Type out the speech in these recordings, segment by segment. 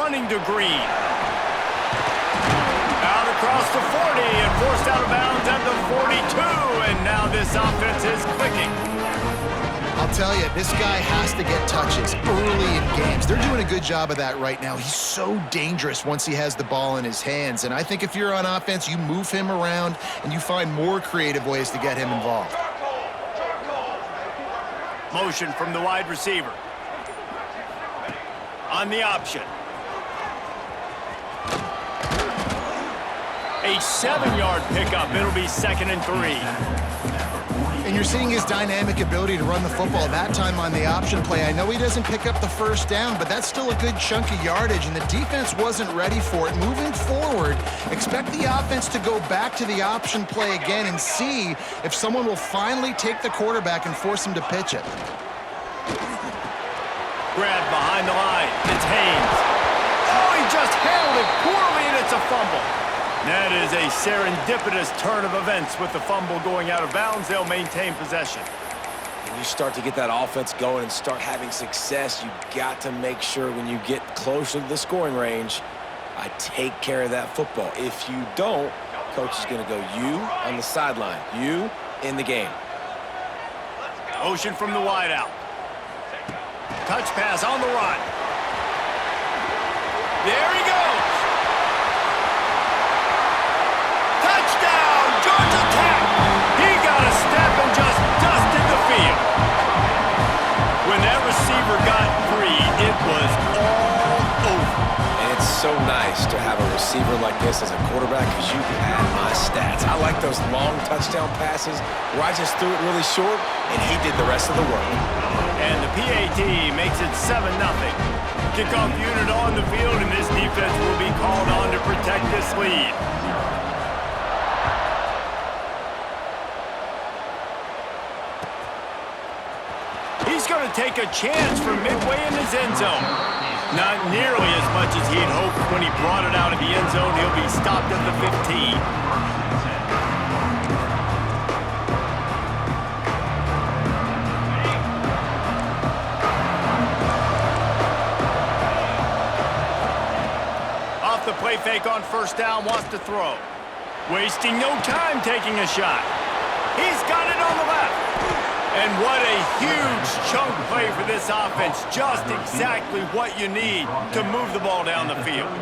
running to Green. Out across the 40 and forced out of bounds at the 42. And now this offense is clicking. I'll tell you, this guy has to get touches early in games. They're doing a good job of that right now. He's so dangerous once he has the ball in his hands. And I think if you're on offense, you move him around and you find more creative ways to get him involved. Motion from the wide receiver. On the option. A 7-yard pickup. It'll be 2nd and 3. And you're seeing his dynamic ability to run the football. That time on the option play, I know he doesn't pick up the first down, but that's still a good chunk of yardage, and the defense wasn't ready for it. Moving forward, expect the offense to go back to the option play again and see if someone will finally take the quarterback and force him to pitch it. Grab behind the line. It's Haynes. Oh, he just handled it poorly, and it's a fumble. That is a serendipitous turn of events. With the fumble going out of bounds, they'll maintain possession. When you start to get that offense going and start having success, you got to make sure when you get closer to the scoring range, I take care of that football. If you don't, coach is going to go you on the sideline, you in the game. Motion from the wide out. Touch pass on the run. There he goes. Touchdown, Georgia Tech. He got a step and just dusted the field. When that receiver got free, it was all over. And it's so nice to have a receiver like this as a quarterback because you pad my stats. I like those long touchdown passes where I just threw it really short and he did the rest of the work. And the PAT makes it 7-0. Kickoff unit on the field, and this defense will be called on to protect this lead. He's going to take a chance from midway in his end zone. Not nearly as much as he'd hoped when he brought it out of the end zone. He'll be stopped at the 15. The play fake on first down, wants to throw. Wasting no time taking a shot. He's got it on the left. And what a huge chunk play for this offense. Just exactly what you need to move the ball down the field.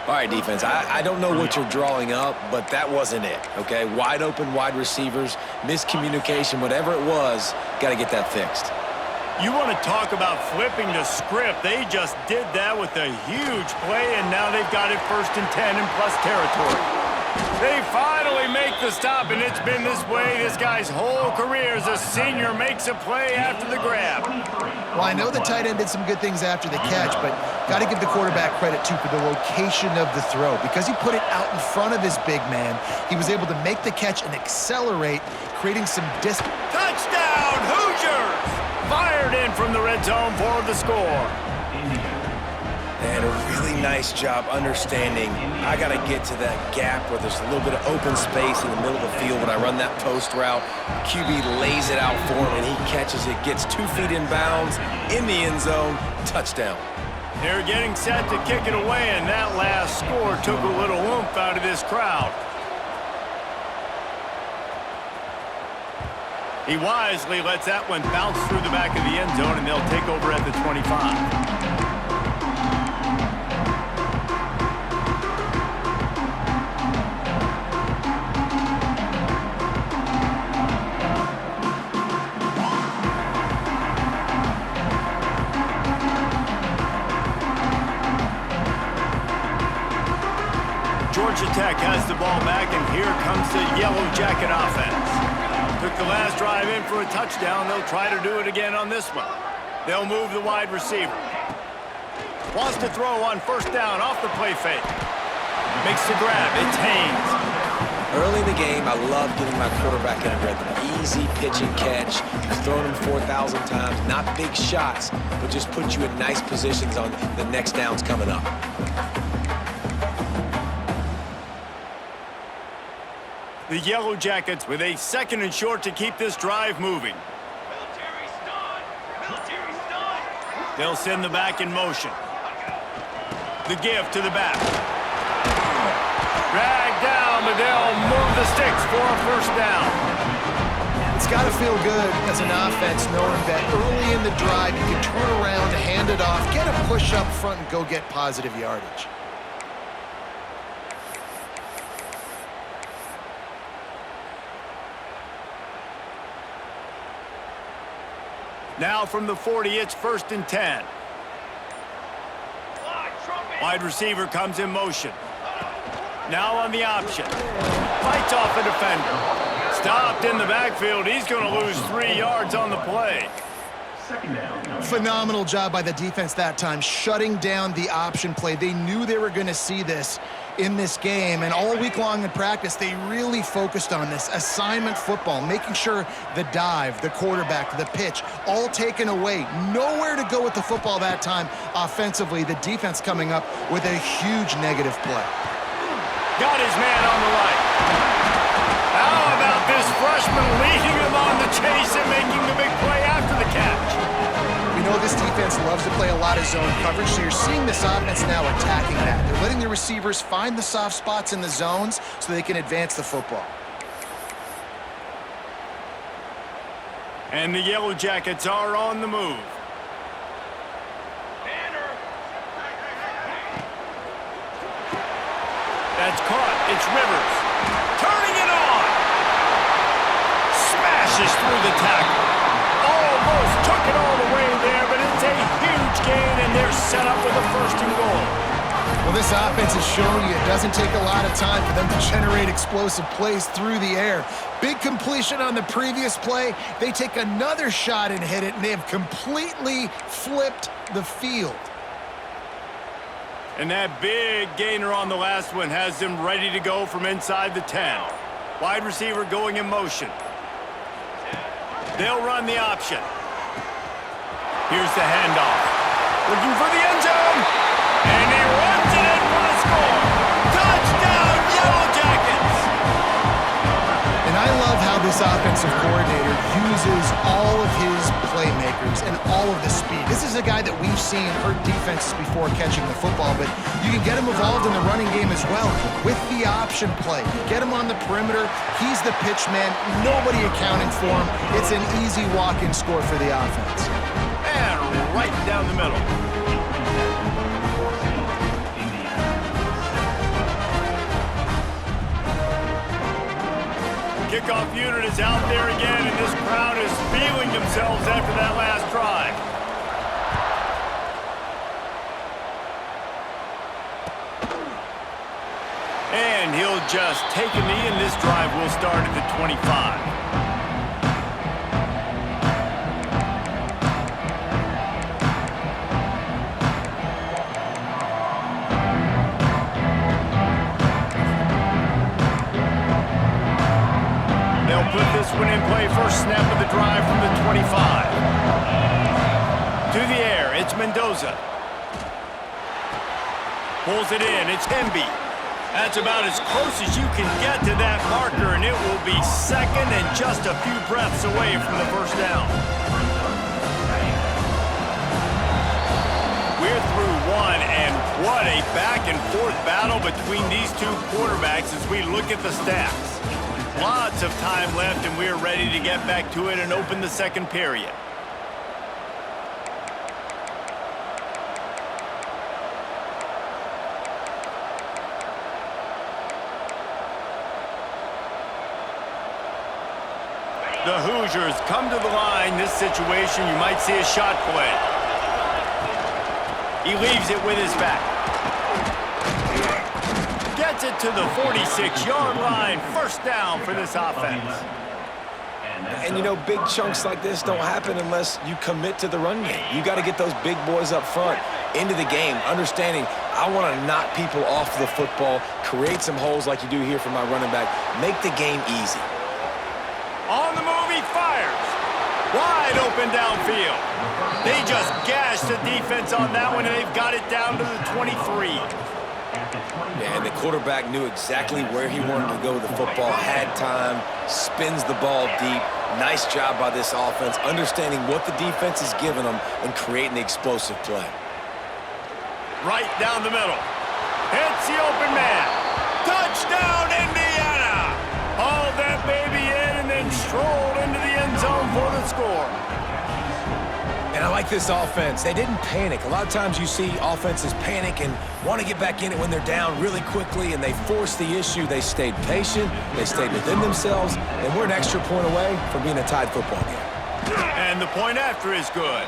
All right, defense, I don't know what you're drawing up, but that wasn't it, okay? Wide open wide receivers, miscommunication, whatever it was, got to get that fixed. You want to talk about flipping the script. They just did that with a huge play, and now they've got it 1st and 10 in plus territory. They finally make the stop, and it's been this way this guy's whole career as a senior makes a play after the grab. Well, I know the tight end did some good things after the catch, but got to give the quarterback credit, too, for the location of the throw. Because he put it out in front of his big man, he was able to make the catch and accelerate, creating some distance. Touchdown, Hoosiers! Fired in from the red zone for the score. And a really nice job understanding I got to get to that gap where there's a little bit of open space in the middle of the field when I run that post route. QB lays it out for him, and he catches it, gets 2 feet in bounds, in the end zone, touchdown. They're getting set to kick it away, and that last score took a little oomph out of this crowd. He wisely lets that one bounce through the back of the end zone, and they'll take over at the 25. Georgia Tech has the ball back, and here comes the Yellow Jacket offense. Took the last drive in for a touchdown. They'll try to do it again on this one. They'll move the wide receiver. Wants to throw on first down off the play fake. Makes the grab. It's Haynes. Early in the game, I love getting my quarterback in a rhythm. Easy pitch and catch. You've thrown him 4,000 times. Not big shots, but just put you in nice positions on the next downs coming up. The Yellow Jackets with a 2nd and short to keep this drive moving. They'll send the back in motion. The give to the back. Dragged down, but they'll move the sticks for a first down. It's got to feel good as an offense knowing that early in the drive you can turn around, hand it off, get a push up front, and go get positive yardage. Now from the 40, it's 1st and 10. Wide receiver comes in motion. Now on the option. Fights off a defender. Stopped in the backfield. He's going to lose 3 yards on the play. Phenomenal job by the defense that time, shutting down the option play. They knew they were going to see this in this game, and all week long in practice, they really focused on this assignment football, making sure the dive, the quarterback, the pitch, all taken away. Nowhere to go with the football that time offensively. The defense coming up with a huge negative play. Got his man on the right. How about this freshman leading him on the chase and making the big play after the catch? We know this defense loves to play a lot of zone coverage, so you're seeing this offense now attacking that. They're letting the receivers find the soft spots in the zones so they can advance the football. And the Yellow Jackets are on the move. That's caught. It's Rivers. Turning it on. Smashes through the tackle. Almost took it all the way there, but it's a huge gain, and they're set up with a 1st and goal. Well, this offense has shown you it doesn't take a lot of time for them to generate explosive plays through the air. Big completion on the previous play. They take another shot and hit it, and they have completely flipped the field. And that big gainer on the last one has them ready to go from inside the 10. Wide receiver going in motion. They'll run the option. Here's the handoff. Looking for the end zone. And he runs it in for the score. Touchdown, Yellow Jackets! And I love how this offensive coordinator uses all of his playmakers and all of the speed. This is a guy that we've seen hurt defenses before catching the football, but you can get him involved in the running game as well with the option play. You get him on the perimeter. He's the pitch man. Nobody accounting for him. It's an easy walk-in score for the offense. And right down the middle. Kickoff unit is out there again, and this crowd is feeling themselves after that last drive. And he'll just take a knee, and this drive will start at the 25. Put this one in play. First snap of the drive from the 25. To the air, it's Mendoza. Pulls it in, it's Hemby. That's about as close as you can get to that marker, and it will be second and just a few breaths away from the first down. We're through one, and what a back-and-forth battle between these two quarterbacks as we look at the stats. Lots of time left, and we're ready to get back to it and open the second period. The Hoosiers come to the line. This situation, you might see a shot play. He leaves it with his back. Gets it to the 46-yard line. First down for this offense. And, you know, big chunks like this don't happen unless you commit to the run game. You got to get those big boys up front into the game, understanding I want to knock people off the football, create some holes like you do here for my running back, make the game easy. On the move, he fires. Wide open downfield. They just gashed the defense on that one, and they've got it down to the 23. Yeah, and the quarterback knew exactly where he wanted to go with the football, had time, spins the ball deep. Nice job by this offense, understanding what the defense is giving them and creating the explosive play. right down the middle. Hits the open man. Touchdown, Indiana! Hauled that baby in and then strolled into the end zone for the score. And I like this offense. They didn't panic. A lot of times you see offenses panic and want to get back in it when they're down really quickly, and they force the issue. They stayed patient. They stayed within themselves, and we're an extra point away from being a tied football game. And the point after is good.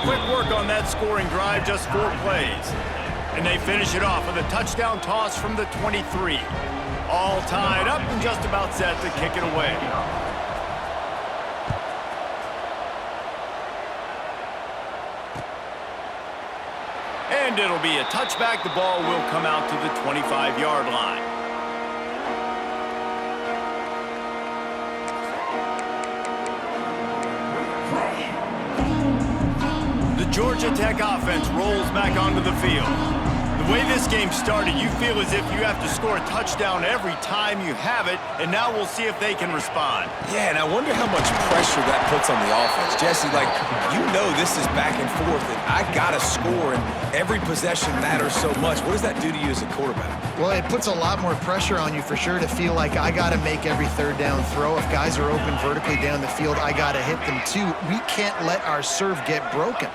Quick work on that scoring drive, just 4 plays. And they finish it off with a touchdown toss from the 23. All tied up and just about set to kick it away. And it'll be a touchback. The ball will come out to the 25-yard line. The Georgia Tech offense rolls back onto the field. The way this game started, you feel as if you have to score a touchdown every time you have it, and now we'll see if they can respond. Yeah, and I wonder how much pressure that puts on the offense. Jesse, like, you know this is back and forth, and I got to score, and every possession matters so much. What does that do to you as a quarterback? Well, it puts a lot more pressure on you for sure to feel like I got to make every third down throw. If guys are open vertically down the field, I got to hit them too. We can't let our serve get broken.